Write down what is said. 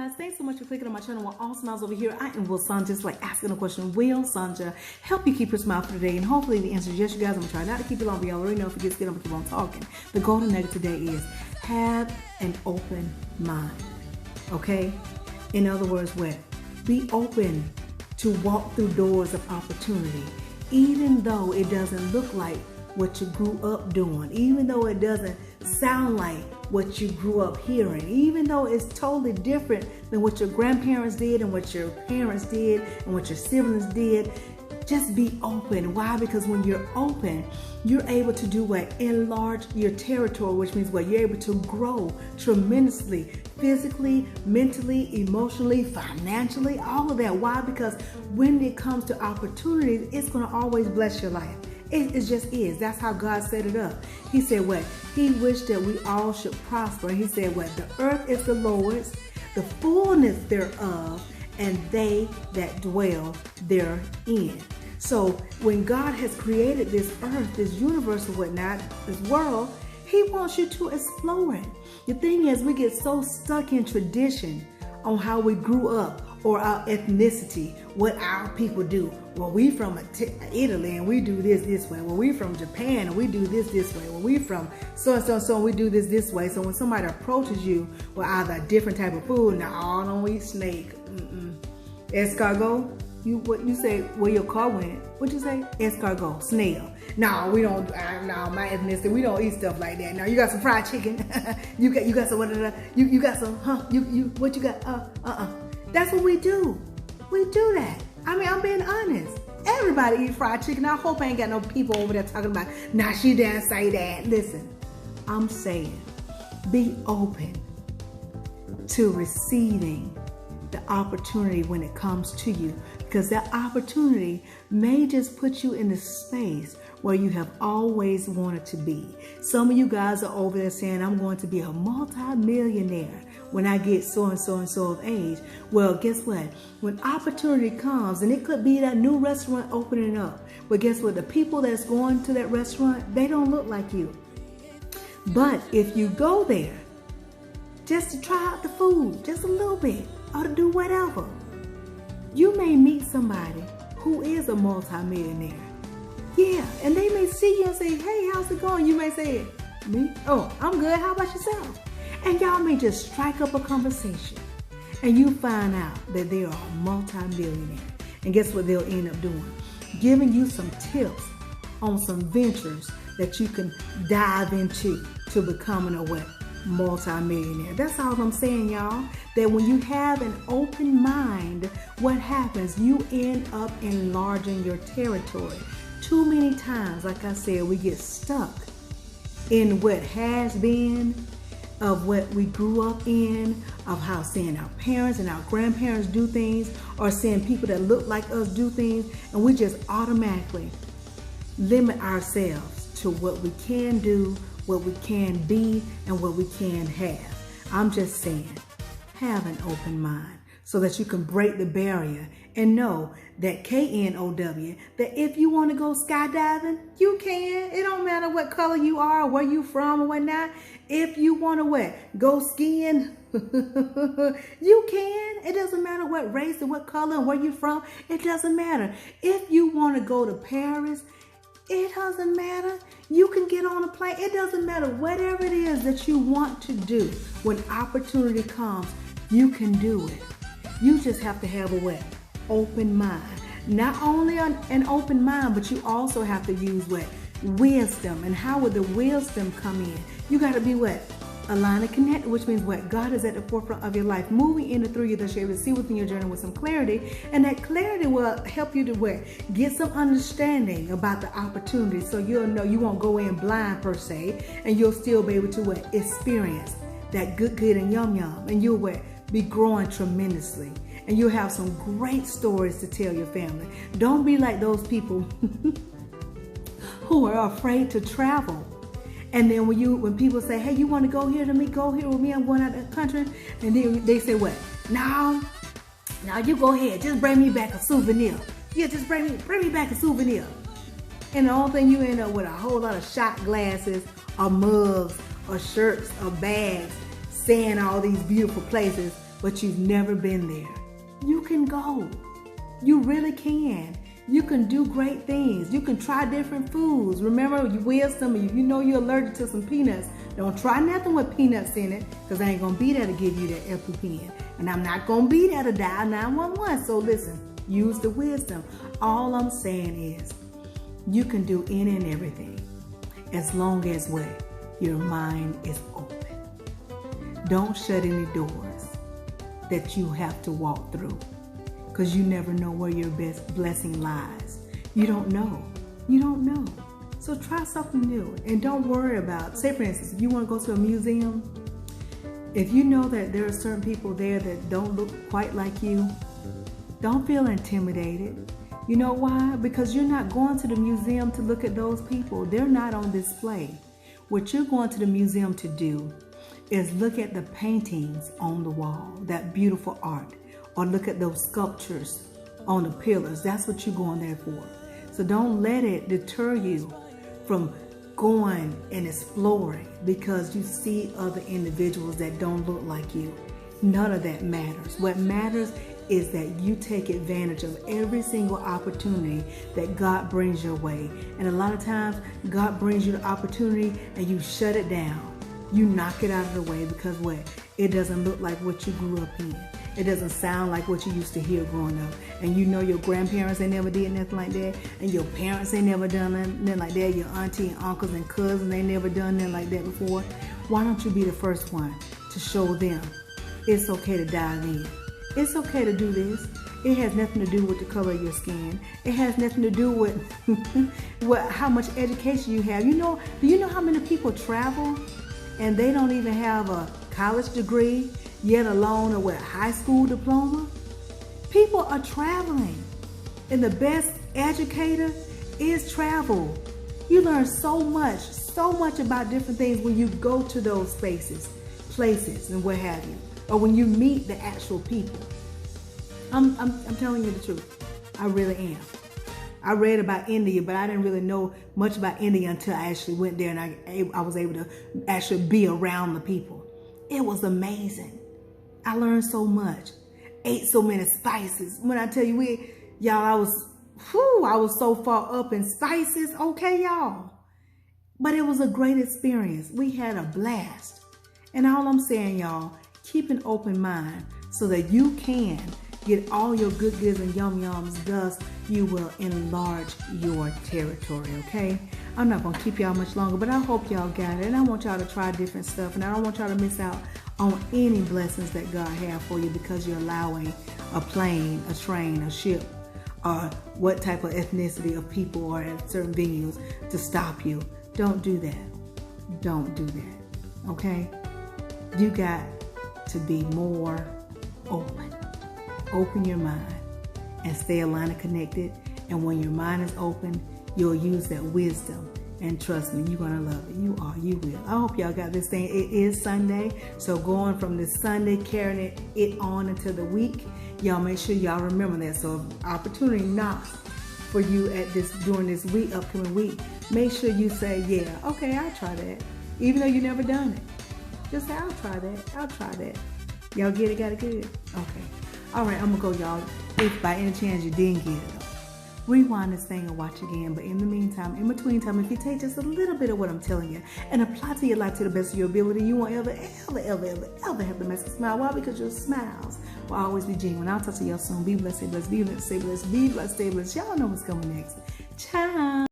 guys, thanks so much for clicking on my channel. All Smiles over here. I am Will Sanja, just like asking a question. Will Sanja help you keep your smile for today? And hopefully the answer is yes, you guys. I'm gonna try not to keep it long, but y'all already know if it gets good, I'm gonna keep on talking. The golden nugget today is have an open mind. Okay? In other words, what? Be open to walk through doors of opportunity, even though it doesn't look like what you grew up doing, even though it doesn't sound like what you grew up hearing, even though it's totally different than what your grandparents did and what your parents did and what your siblings did. Just be open. Why? Because when you're open, you're able to do what? Enlarge your territory, which means what? You're able to grow tremendously, physically, mentally, emotionally, financially, all of that. Why? Because when it comes to opportunities, it's going to always bless your life. It just is. That's how God set it up. He said what? He wished that we all should prosper. He said what? The earth is the Lord's, the fullness thereof, and they that dwell therein. So when God has created this earth, this universe or whatnot, this world, He wants you to explore it. The thing is, we get so stuck in tradition on how we grew up or our ethnicity, what our people do. Well, we from Italy and we do this way. Well, we from Japan and we do this way. Well, we from so and we do this way. So when somebody approaches you with either a different type of food, now I don't eat snake. Escargot. What you say? Where your car went? What you say? Escargot, snail. No, we don't. No, my ethnicity, we don't eat stuff like that. Now you got some fried chicken. you got some what? You got some? What you got? That's what we do. We do that. I mean, I'm being honest. Everybody eat fried chicken. I hope I ain't got no people over there talking about, nah, she didn't say that. Listen, I'm saying be open to receiving the opportunity when it comes to you, because that opportunity may just put you in the space where you have always wanted to be. Some of you guys are over there saying, I'm going to be a multi-millionaire when I get so and so and so of age. Well, guess what? When opportunity comes, and it could be that new restaurant opening up, but guess what? The people that's going to that restaurant, they don't look like you. But if you go there just to try out the food, just a little bit, or to do whatever, you may meet somebody who is a multi-millionaire. Yeah, and they may see you and say, hey, how's it going? You may say, me? Oh, I'm good. How about yourself? And y'all may just strike up a conversation and you find out that they are a multi-millionaire. And guess what they'll end up doing? Giving you some tips on some ventures that you can dive into to becoming a what? Multi-millionaire. That's all I'm saying, y'all. That when you have an open mind, what happens? You end up enlarging your territory. Too many times, like I said, we get stuck in what has been, of what we grew up in, of how seeing our parents and our grandparents do things, or seeing people that look like us do things, and we just automatically limit ourselves to what we can do, what we can be, and what we can have. I'm just saying, have an open mind so that you can break the barrier and know that KNOW, that if you want to go skydiving, you can. It don't matter what color you are, or where you from, or whatnot. If you want to what? Go skiing, you can. It doesn't matter what race and what color and where you're from. It doesn't matter. If you want to go to Paris, it doesn't matter. You can get on a plane. It doesn't matter. Whatever it is that you want to do, when opportunity comes, you can do it. You just have to have a what? Open mind. Not only an open mind, but you also have to use what? Wisdom. And how would the wisdom come in? You got to be what? Aligned and connected, which means what? God is at the forefront of your life, moving in and through you, that you're able to see within your journey with some clarity. And that clarity will help you to what? Get some understanding about the opportunity, so you'll know you won't go in blind per se, and you'll still be able to what? Experience that good and yum. And you'll what? Be growing tremendously. And you'll have some great stories to tell your family. Don't be like those people who are afraid to travel. And then when people say, hey, you want to go here to me? Go here with me. I'm going out of the country. And then they say what? No, you go ahead. Just bring me back a souvenir. Yeah, just bring me back a souvenir. And the only thing you end up with a whole lot of shot glasses or mugs or shirts or bags saying all these beautiful places but you've never been there. You can go. You really can. You can do great things. You can try different foods. Remember, wisdom, if you know you're allergic to some peanuts, don't try nothing with peanuts in it, because I ain't going to be there to give you that EpiPen. And I'm not going to be there to dial 911. So listen, use the wisdom. All I'm saying is, you can do any and everything as long as what? Your mind is open. Don't shut any doors that you have to walk through, because you never know where your best blessing lies. You don't know. You don't know. So try something new, and don't worry about, say for instance, if you want to go to a museum, if you know that there are certain people there that don't look quite like you, don't feel intimidated. You know why? Because you're not going to the museum to look at those people. They're not on display. What you're going to the museum to do is look at the paintings on the wall, that beautiful art, or look at those sculptures on the pillars. That's what you're going there for. So don't let it deter you from going and exploring because you see other individuals that don't look like you. None of that matters. What matters is that you take advantage of every single opportunity that God brings your way. And a lot of times God brings you the opportunity and you shut it down. You knock it out of the way because what? It doesn't look like what you grew up in. It doesn't sound like what you used to hear growing up. And you know your grandparents ain't never did nothing like that. And your parents ain't never done nothing like that. Your auntie and uncles and cousins ain't never done nothing like that before. Why don't you be the first one to show them it's okay to dive in? It's okay to do this. It has nothing to do with the color of your skin. It has nothing to do with how much education you have. Do you know how many people travel and they don't even have a college degree, yet alone a high school diploma? People are traveling. And the best educator is travel. You learn so much about different things when you go to those spaces, places, and what have you. Or when you meet the actual people. I'm telling you the truth. I really am. I read about India, but I didn't really know much about India until I actually went there and I was able to actually be around the people. It was amazing. I learned so much. Ate so many spices. When I tell you, I was so far up in spices. Okay, y'all. But it was a great experience. We had a blast. And all I'm saying, y'all, keep an open mind so that you can get all your good goods and yum yums, thus you will enlarge your territory, okay? I'm not gonna keep y'all much longer, but I hope y'all got it. And I want y'all to try different stuff, and I don't want y'all to miss out on any blessings that God has for you because you're allowing a plane, a train, a ship, or what type of ethnicity of people are at certain venues to stop you. Don't do that. Don't do that, okay? You got to be more open. Open your mind and stay aligned and connected. And when your mind is open, you'll use that wisdom. And trust me, you're going to love it. You will. I hope y'all got this thing. It is Sunday. So going from this Sunday, carrying it on into the week, y'all make sure y'all remember that. So if opportunity knocks for you during this week, upcoming week, make sure you say, yeah, okay, I'll try that. Even though you never done it. Just say, I'll try that. Y'all get it? Got it good? Okay. All right, I'm going to go, y'all. If by any chance you didn't get it, rewind this thing and watch again. But in the meantime, in between time, if you take just a little bit of what I'm telling you and apply to your life to the best of your ability, you won't ever have to mess a smile. Why? Because your smiles will always be genuine. I'll talk to y'all soon. Be blessed, stay blessed, be blessed, stay blessed, be blessed, stay blessed. Y'all know what's coming next. Ciao.